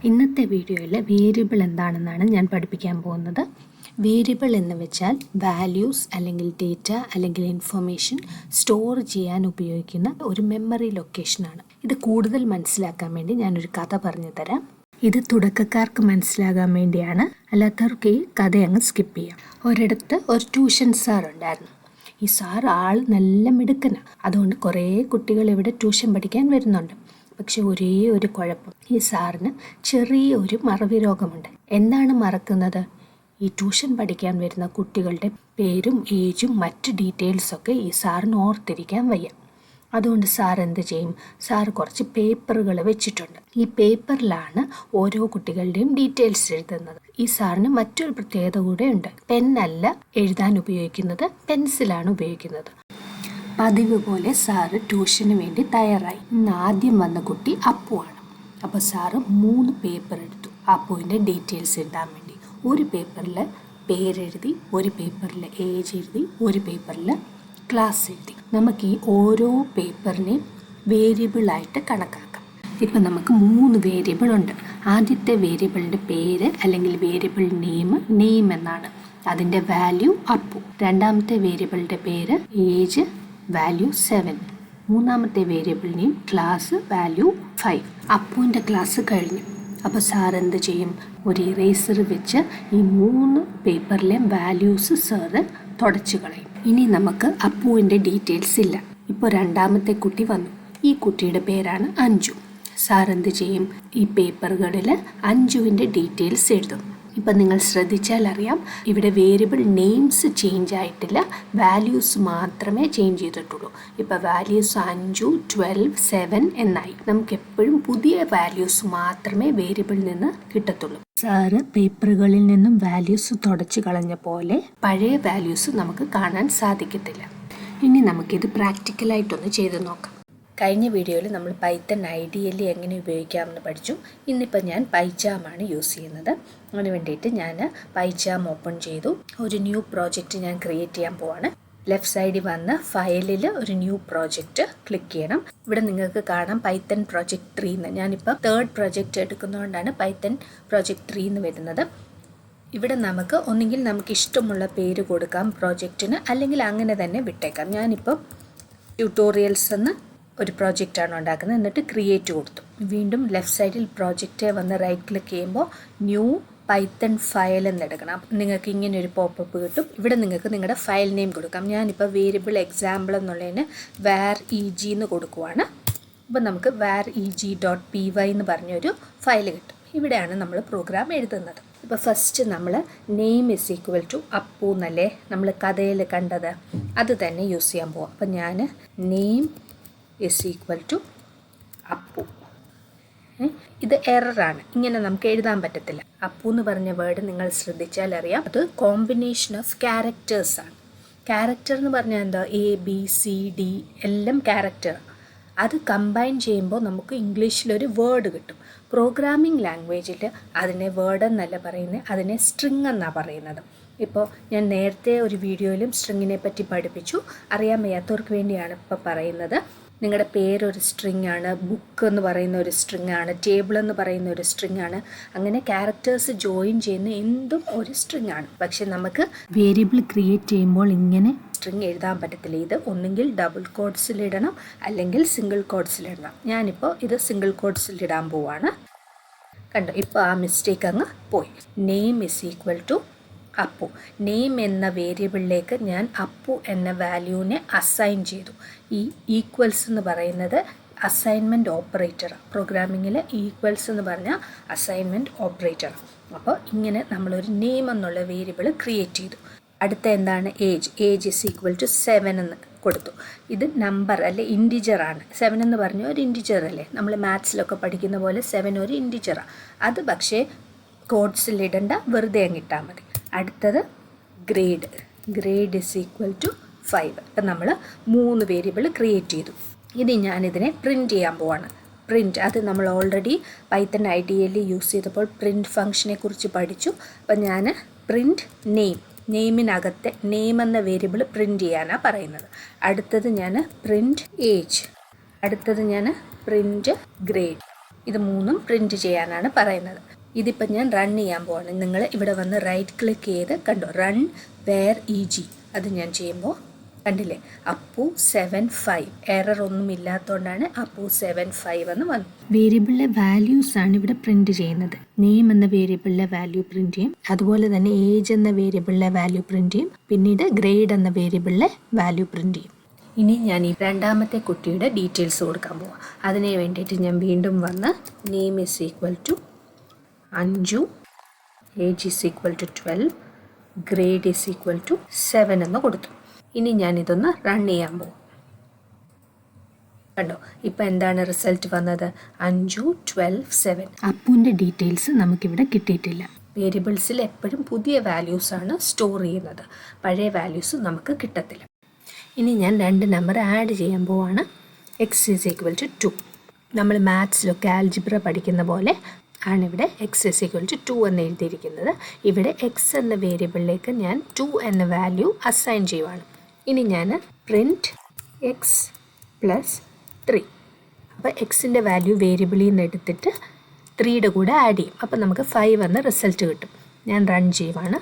ഇന്നത്തെ വീഡിയോയിൽ വേരിയബിൾ എന്താണെന്നാണ് ഞാൻ പഠിപ്പിക്കാൻ പോകുന്നത്. വേരിയബിൾ എന്ന് വെച്ചാൽ വാല്യൂസ് അല്ലെങ്കിൽ ഡേറ്റ അല്ലെങ്കിൽ ഇൻഫർമേഷൻ സ്റ്റോർ ചെയ്യാൻ ഉപയോഗിക്കുന്ന ഒരു മെമ്മറി ലൊക്കേഷനാണ്. ഇത് കൂടുതൽ മനസ്സിലാക്കാൻ വേണ്ടി ഞാനൊരു കഥ പറഞ്ഞു തരാം. ഇത് തുടക്കക്കാർക്ക് മനസ്സിലാകാൻ വേണ്ടിയാണ്, അല്ലാത്തവർക്ക് ഈ കഥ അങ്ങ് സ്കിപ്പ് ചെയ്യാം. ഒരിടത്ത് ഒരു ട്യൂഷൻ സാർ ഉണ്ടായിരുന്നു. ഈ സാർ ആൾ നല്ല മിടുക്കനാണ്. അതുകൊണ്ട് കുറേ കുട്ടികൾ ഇവിടെ ട്യൂഷൻ പഠിക്കാൻ വരുന്നുണ്ട്. പക്ഷെ ഒരേ ഒരു കുഴപ്പം, ഈ സാറിന് ചെറിയൊരു മറവി രോഗമുണ്ട്. എന്താണ് മറക്കുന്നത്? ഈ ട്യൂഷൻ പഠിക്കാൻ വരുന്ന കുട്ടികളുടെ പേരും ഏജും മറ്റ് ഡീറ്റെയിൽസൊക്കെ ഈ സാറിന് ഓർത്തിരിക്കാൻ വയ്യ. അതുകൊണ്ട് സാർ എന്ത് ചെയ്യും? സാർ കുറച്ച് പേപ്പറുകൾ വെച്ചിട്ടുണ്ട്. ഈ പേപ്പറിലാണ് ഓരോ കുട്ടികളുടെയും ഡീറ്റെയിൽസ് എഴുതുന്നത്. ഈ സാറിന് മറ്റൊരു പ്രത്യേകത കൂടെ ഉണ്ട്. പെന്നല്ല എഴുതാൻ ഉപയോഗിക്കുന്നത്, പെൻസിലാണ് ഉപയോഗിക്കുന്നത്. പതിവ് പോലെ സാറ് ട്യൂഷന് വേണ്ടി തയ്യാറായി. ഇന്ന് ആദ്യം വന്ന കുട്ടി അപ്പുവാണ്. അപ്പോൾ സാറ് 3 പേപ്പർ എടുത്തു അപ്പുവിൻ്റെ ഡീറ്റെയിൽസ് എഴുതാൻ വേണ്ടി. ഒരു പേപ്പറിൽ പേരെഴുതി, ഒരു പേപ്പറിൽ ഏജ് എഴുതി, ഒരു പേപ്പറിൽ ക്ലാസ് എഴുതി. നമുക്ക് ഈ ഓരോ പേപ്പറിനെയും വേരിയബിളായിട്ട് കണക്കാക്കാം. ഇപ്പം നമുക്ക് 3 വേരിയബിൾ ഉണ്ട്. ആദ്യത്തെ വേരിയബിളിൻ്റെ പേര് അല്ലെങ്കിൽ വേരിയബിൾ നെയിം എന്നാണ്. അതിൻ്റെ വാല്യൂ അപ്പു. രണ്ടാമത്തെ വേരിയബിളിൻ്റെ പേര് ഏജ്, വാല്യൂ 7. മൂന്നാമത്തെ വേരിയബിൾ നെയിം ക്ലാസ്, വാല്യൂ 5. അപ്പുവിൻ്റെ ക്ലാസ് കഴിഞ്ഞു. അപ്പോൾ സാർ എന്ത് ചെയ്യും? ഒരു ഇറേസർ വെച്ച് ഈ 3 പേപ്പറിലെ വാല്യൂസ് സാറ് തുടച്ചു കളയും. ഇനി നമുക്ക് അപ്പുവിൻ്റെ ഡീറ്റെയിൽസ് ഇല്ല. ഇപ്പോൾ രണ്ടാമത്തെ കുട്ടി വന്നു. ഈ കുട്ടിയുടെ പേരാണ് അഞ്ജു. സാർ എന്ത് ചെയ്യും? ഈ പേപ്പറുകളിൽ അഞ്ജുവിൻ്റെ ഡീറ്റെയിൽസ് എഴുതും. ഇപ്പം നിങ്ങൾ ശ്രദ്ധിച്ചാൽ അറിയാം, ഇവിടെ വേരിയബിൾ നെയിംസ് ചേഞ്ച് ആയിട്ടില്ല, വാല്യൂസ് മാത്രമേ ചേഞ്ച് ചെയ്തിട്ടുള്ളൂ. ഇപ്പം വാല്യൂസ് 5, 12, 7 എന്നായി. നമുക്ക് എപ്പോഴും പുതിയ വാല്യൂസ് മാത്രമേ വേരിയബിളിൽ നിന്ന് കിട്ടത്തുള്ളൂ. സാറ് പേപ്പറുകളിൽ നിന്നും വാല്യൂസ് തുടച്ചു കളഞ്ഞ പോലെ പഴയ വാല്യൂസ് നമുക്ക് കാണാൻ സാധിക്കത്തില്ല. ഇനി നമുക്കിത് പ്രാക്ടിക്കലായിട്ടൊന്ന് ചെയ്ത് നോക്കാം. കഴിഞ്ഞ വീഡിയോയിൽ നമ്മൾ പൈത്തൺ ഐഡിയലി എങ്ങനെ ഉപയോഗിക്കാമെന്ന് പഠിച്ചു. ഇന്നിപ്പോൾ ഞാൻ പൈജാമാണ് യൂസ് ചെയ്യുന്നത്. അതിന് വേണ്ടിയിട്ട് ഞാൻ പൈജാം ഓപ്പൺ ചെയ്തു. ഒരു ന്യൂ പ്രോജക്റ്റ് ഞാൻ ക്രിയേറ്റ് ചെയ്യാൻ പോവാണ്. ലെഫ്റ്റ് സൈഡിൽ വന്ന് ഫയലിൽ ഒരു ന്യൂ പ്രോജക്റ്റ് ക്ലിക്ക് ചെയ്യണം. ഇവിടെ നിങ്ങൾക്ക് കാണാം പൈത്തൺ പ്രോജക്റ്റ് 3 എന്ന്. ഞാനിപ്പോൾ 3rd പ്രോജക്റ്റ് എടുക്കുന്നതുകൊണ്ടാണ് പൈത്തൺ പ്രോജക്റ്റ് 3 എന്ന് വരുന്നത്. ഇവിടെ ഒന്നുകിൽ നമുക്ക് ഇഷ്ടമുള്ള പേര് കൊടുക്കാം പ്രോജക്റ്റിന്, അല്ലെങ്കിൽ അങ്ങനെ തന്നെ വിട്ടേക്കാം. ഞാനിപ്പോൾ ട്യൂട്ടോറിയൽസ് എന്ന് ഒരു പ്രോജക്റ്റാണ് ഉണ്ടാക്കുന്നത്. എന്നിട്ട് ക്രിയേറ്റ് കൊടുത്തു. വീണ്ടും ലെഫ്റ്റ് സൈഡിൽ പ്രോജക്റ്റ് വന്ന് റൈറ്റ് ക്ലിക്ക് ചെയ്യുമ്പോൾ ന്യൂ പൈത്തൺ ഫയൽ എന്നെടുക്കണം. നിങ്ങൾക്ക് ഇങ്ങനെ ഒരു പോപ്പപ്പ് കിട്ടും. ഇവിടെ നിങ്ങൾക്ക് നിങ്ങളുടെ ഫയൽ നെയിം കൊടുക്കാം. ഞാനിപ്പോൾ വേരിയബിൾ എക്സാമ്പിൾ എന്നുള്ളതിന് var.eg എന്ന് കൊടുക്കുവാണ്. അപ്പോൾ നമുക്ക് var.eg.py എന്ന് പറഞ്ഞൊരു ഫയൽ കിട്ടും. ഇവിടെയാണ് നമ്മൾ പ്രോഗ്രാം എഴുതുന്നത്. ഇപ്പോൾ ഫസ്റ്റ് നമ്മൾ name is equal to Appu എന്നല്ലേ നമ്മൾ കഥയിൽ കണ്ടത്, അത് തന്നെ യൂസ് ചെയ്യാൻ പോവാം. അപ്പോൾ ഞാൻ name is equal to Appu. ഇത് എററാണ്, ഇങ്ങനെ നമുക്ക് എഴുതാൻ പറ്റത്തില്ല. അപ്പു എന്ന് പറഞ്ഞ വേർഡ് നിങ്ങൾ ശ്രദ്ധിച്ചാൽ അറിയാം, അത് കോമ്പിനേഷൻ ഓഫ് ക്യാരക്ടേഴ്സാണ്. ക്യാരക്ടർ എന്ന് പറഞ്ഞാൽ എന്താ? ABCD എല്ലാം ക്യാരക്ടറാണ്. അത് കമ്പൈൻ ചെയ്യുമ്പോൾ നമുക്ക് ഇംഗ്ലീഷിലൊരു വേർഡ് കിട്ടും. പ്രോഗ്രാമിംഗ് ലാംഗ്വേജിൽ അതിനെ വേർഡ് എന്നല്ല പറയുന്നത്, അതിനെ സ്ട്രിങ് എന്നാണ് പറയുന്നത്. ഇപ്പോൾ ഞാൻ നേരത്തെ ഒരു വീഡിയോയിലും സ്ട്രിങ്ങിനെ പറ്റി പഠിപ്പിച്ചു. അറിയാൻ വയ്യാത്തവർക്ക് വേണ്ടിയാണ് ഇപ്പോൾ പറയുന്നത്. നിങ്ങളുടെ പേരൊരു സ്ട്രിങ് ആണ്, ബുക്ക് എന്ന് പറയുന്ന ഒരു സ്ട്രിങ് ആണ്, ടേബിൾ എന്ന് പറയുന്ന ഒരു സ്ട്രിങ് ആണ്. അങ്ങനെ ക്യാരക്ടേഴ്സ് ജോയിൻ ചെയ്യുന്ന എന്തും ഒരു സ്ട്രിങ് ആണ്. പക്ഷെ നമുക്ക് വേരിയബിൾ ക്രിയേറ്റ് ചെയ്യുമ്പോൾ ഇങ്ങനെ സ്ട്രിങ് എഴുതാൻ പറ്റത്തില്ല. ഇത് ഒന്നുകിൽ ഡബിൾ കോട്ട്സിലിടണം, അല്ലെങ്കിൽ സിംഗിൾ കോട്ട്സിലിടണം. ഞാനിപ്പോൾ ഇത് സിംഗിൾ കോട്ട്സിലിടാൻ പോവാണ്. കണ്ടോ, ഇപ്പോൾ ആ മിസ്റ്റേക്ക് അങ്ങ് പോയി. Name is equal to Appu. Name എന്ന വേരിയബിളിലേക്ക് ഞാൻ അപ്പു എന്ന വാല്യൂവിനെ അസൈൻ ചെയ്തു. ഈ ഈക്വൽസ് എന്ന് പറയുന്നത് അസൈൻമെൻറ്റ് ഓപ്പറേറ്റർ. പ്രോഗ്രാമിങ്ങിൽ ഈക്വൽസ് എന്ന് പറഞ്ഞാൽ അസൈൻമെൻറ്റ് ഓപ്പറേറ്റർ. അപ്പോൾ ഇങ്ങനെ നമ്മളൊരു നെയിം എന്നുള്ള വേരിയബിൾ ക്രിയേറ്റ് ചെയ്തു. അടുത്ത എന്താണ്? ഏജ് ഇസ് ഈക്വൽ ടു 7 എന്ന് കൊടുത്തു. ഇത് നമ്പർ അല്ലെ, ഇൻറ്റിജറാണ്. 7 എന്ന് പറഞ്ഞ ഒരു ഇൻറ്റിജർ അല്ലേ, നമ്മൾ മാത്സിലൊക്കെ പഠിക്കുന്ന പോലെ 7 ഒരു ഇൻറ്റിജറാണ്. അത് പക്ഷേ കോഡ്സിലിടണ്ട, വെറുതെ അങ്ങിട്ടാൽ മതി. അടുത്തത് ഗ്രേഡ് ഇസ് ഈക്വൽ ടു 5. അപ്പം നമ്മൾ 3 വേരിയബിൾ ക്രിയേറ്റ് ചെയ്തു. ഇനി ഞാനിതിനെ പ്രിൻറ്റ് ചെയ്യാൻ പോവാണ്. പ്രിൻറ്റ്, അത് നമ്മൾ ഓൾറെഡി പൈത്തൺ ഐഡിയലി യൂസ് ചെയ്തപ്പോൾ പ്രിൻറ്റ് ഫംഗ്ഷനെ കുറിച്ച് പഠിച്ചു. അപ്പം ഞാൻ പ്രിൻറ്റ് നെയിമിനകത്തെ നെയിം എന്ന വേരിയബിൾ പ്രിൻറ്റ് ചെയ്യാനാണ് പറയുന്നത്. അടുത്തത് ഞാൻ പ്രിൻറ്റ് ഏജ്, അടുത്തത് ഞാൻ പ്രിൻറ്റ് ഗ്രേഡ്. ഇത് മൂന്നും പ്രിൻറ്റ് ചെയ്യാനാണ് പറയുന്നത്. ഇതിപ്പോൾ ഞാൻ റൺ ചെയ്യാൻ പോവാണ്. നിങ്ങൾ ഇവിടെ വന്ന് റൈറ്റ് ക്ലിക്ക് ചെയ്ത് കണ്ടോ, റൺ വേർ EG അത് ഞാൻ ചെയ്യുമ്പോൾ കണ്ടില്ലേ, അപ്പു 75 എറർ ഒന്നും ഇല്ലാത്തതുകൊണ്ടാണ് അപ്പു 75 എന്ന് വന്നു. വേരിയബിളിലെ വാല്യൂസ് ആണ് ഇവിടെ പ്രിന്റ് ചെയ്യുന്നത്. നെയിം എന്ന വേരിയബിളിലെ വാല്യൂ പ്രിന്റ് ചെയ്യും, അതുപോലെ തന്നെ ഏജ് എന്ന വേരിയബിളിലെ വാല്യൂ പ്രിന്റ് ചെയ്യും, പിന്നീട് ഗ്രേഡ് എന്ന വേരിയബിളിലെ വാല്യൂ പ്രിന്റ് ചെയ്യും. ഇനി ഞാൻ ഈ രണ്ടാമത്തെ കുട്ടിയുടെ ഡീറ്റെയിൽസ് കൊടുക്കാൻ പോവാം. അതിന് വേണ്ടിയിട്ട് ഞാൻ വീണ്ടും വന്ന് name is equal to Anju, age is equal to 12, grade is equal to 7 എന്ന് കൊടുത്തു. ഇനി ഞാനിതൊന്ന് റൺ ചെയ്യാൻ പോകും. കണ്ടോ, ഇപ്പം എന്താണ് റിസൾട്ട് വന്നത്? അഞ്ജു 12, 7. അപ്പുവിൻ്റെ ഡീറ്റെയിൽസ് നമുക്കിവിടെ കിട്ടിയിട്ടില്ല. വേരിയബിൾസിൽ എപ്പോഴും പുതിയ വാല്യൂസാണ് സ്റ്റോർ ചെയ്യുന്നത്, പഴയ വാല്യൂസ് നമുക്ക് കിട്ടത്തില്ല. ഇനി ഞാൻ 2 നമ്പർ ആഡ് ചെയ്യാൻ പോവാണ്. X is equal to 2. നമ്മൾ മാത്സിലൊക്കെ ആൽജിബ്ര പഠിക്കുന്ന പോലെ ആണിവിടെ എക്സ് ഈസ് ഈക്വൽ ടു 2 എന്ന് എഴുതിയിരിക്കുന്നത്. ഇവിടെ എക്സ് എന്ന വേരിയബിളിലേക്ക് ഞാൻ 2 എന്ന വാല്യൂ അസൈൻ ചെയ്യുവാണ്. ഇനി ഞാൻ പ്രിൻറ്റ് എക്സ് പ്ലസ് 3. അപ്പോൾ എക്സിൻ്റെ വാല്യൂ വേരിയബിളിൽ നിന്ന് എടുത്തിട്ട് 3യുടെ കൂടെ ആഡ് ചെയ്യും. അപ്പോൾ നമുക്ക് 5 എന്ന റിസൾട്ട് കിട്ടും. ഞാൻ റൺ ചെയ്യുവാണ്.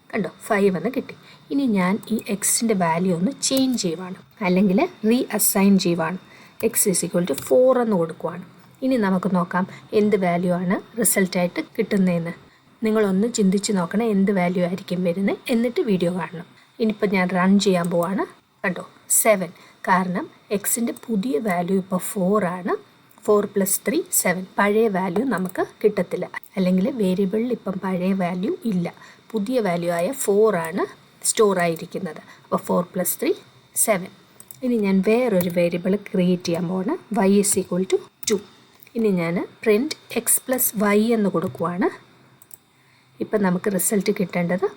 കണ്ടോ, 5 എന്ന് കിട്ടി. ഇനി ഞാൻ ഈ എക്സിൻ്റെ വാല്യൂ ഒന്ന് ചേഞ്ച് ചെയ്യുവാണ്, അല്ലെങ്കിൽ റീ അസൈൻ ചെയ്യുവാണ്. എക്സ് ഈസ് ഈക്വൽ ടു 4 എന്ന് കൊടുക്കുവാണ്. ഇനി നമുക്ക് നോക്കാം എന്ത് വാല്യൂ ആണ് റിസൾട്ടായിട്ട് കിട്ടുന്നതെന്ന്. നിങ്ങളൊന്ന് ചിന്തിച്ച് നോക്കണം എന്ത് വാല്യൂ ആയിരിക്കും വരുന്നത്, എന്നിട്ട് വീഡിയോ കാണണം. ഇനിയിപ്പോൾ ഞാൻ റൺ ചെയ്യാൻ പോവാണ്. കണ്ടോ, 7. കാരണം എക്സിൻ്റെ പുതിയ വാല്യൂ ഇപ്പോൾ 4 ആണ്. 4 + 3 7. പഴയ വാല്യൂ നമുക്ക് കിട്ടത്തില്ല, അല്ലെങ്കിൽ വേരിയബിളിൽ ഇപ്പം പഴയ വാല്യൂ ഇല്ല. പുതിയ വാല്യൂ ആയ 4 ആണ് സ്റ്റോർ ആയിരിക്കുന്നത്. അപ്പോൾ 4 + 3 7. ഇനി ഞാൻ വേറൊരു വേരിയബിൾ ക്രിയേറ്റ് ചെയ്യാൻ പോവാണ്. y is equal to 2. ഇനി ഞാൻ പ്രിൻറ്റ് എക്സ് പ്ലസ് വൈ എന്ന് കൊടുക്കുവാണ്. ഇപ്പം നമുക്ക് റിസൾട്ട് കിട്ടേണ്ടത്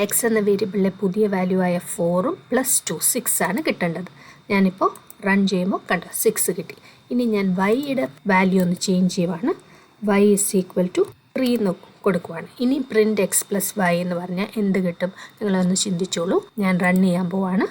എക്സ് എന്ന വേരിയബിളിലെ പുതിയ വാല്യൂ ആയ 4ഉം +2 6 ആണ് കിട്ടേണ്ടത്. ഞാനിപ്പോൾ റൺ ചെയ്യുമ്പോൾ കണ്ടോ 6 കിട്ടി. ഇനി ഞാൻ വൈയുടെ വാല്യൂ ഒന്ന് ചേഞ്ച് ചെയ്യുവാണ്. y ഈസ് ഈക്വൽ ടു 3 എന്ന് കൊടുക്കുവാണ്. ഇനി പ്രിൻറ്റ് എക്സ് പ്ലസ് വൈ എന്ന് പറഞ്ഞാൽ എന്ത് കിട്ടും? നിങ്ങളൊന്ന് ചിന്തിച്ചോളൂ. ഞാൻ റൺ ചെയ്യാൻ പോവാണ്.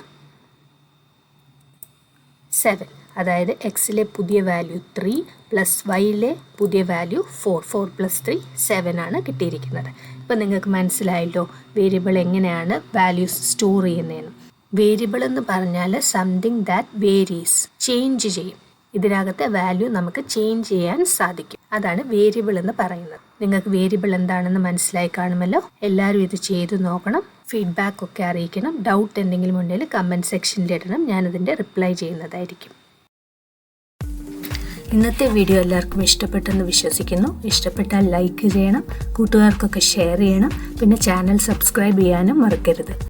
7. അതായത് എക്സിലെ പുതിയ വാല്യൂ 3 പ്ലസ് വൈയിലെ പുതിയ വാല്യൂ 4. 4 + 3 7 ആണ് കിട്ടിയിരിക്കുന്നത്. ഇപ്പം നിങ്ങൾക്ക് മനസ്സിലായല്ലോ വേരിയബിൾ എങ്ങനെയാണ് വാല്യൂസ് സ്റ്റോർ ചെയ്യുന്നതെന്ന്. വേരിയബിൾ എന്ന് പറഞ്ഞാൽ സംതിങ് ദാറ്റ് വേരീസ്, ചേഞ്ച് ചെയ്യും. ഇതിനകത്തെ വാല്യൂ നമുക്ക് ചേഞ്ച് ചെയ്യാൻ സാധിക്കും. അതാണ് വേരിയബിൾ എന്ന് പറയുന്നത്. നിങ്ങൾക്ക് വേരിയബിൾ എന്താണെന്ന് മനസ്സിലായി കാണുമല്ലോ. എല്ലാവരും ഇത് ചെയ്തു നോക്കണം. ഫീഡ്ബാക്ക് ഒക്കെ അറിയിക്കണം. ഡൗട്ട് എന്തെങ്കിലും ഉണ്ടെങ്കിൽ കമൻറ്റ് സെക്ഷനിൽ ഇടണം. ഞാനതിൻ്റെ റിപ്ലൈ ചെയ്യുന്നതായിരിക്കും. ഇന്നത്തെ വീഡിയോ എല്ലാവർക്കും ഇഷ്ടപ്പെട്ടെന്ന് വിശ്വസിക്കുന്നു. ഇഷ്ടപ്പെട്ടാൽ ലൈക്ക് ചെയ്യണം, കൂട്ടുകാർക്കൊക്കെ ഷെയർ ചെയ്യണം, പിന്നെ ചാനൽ സബ്സ്ക്രൈബ് ചെയ്യാനും മറക്കരുത്.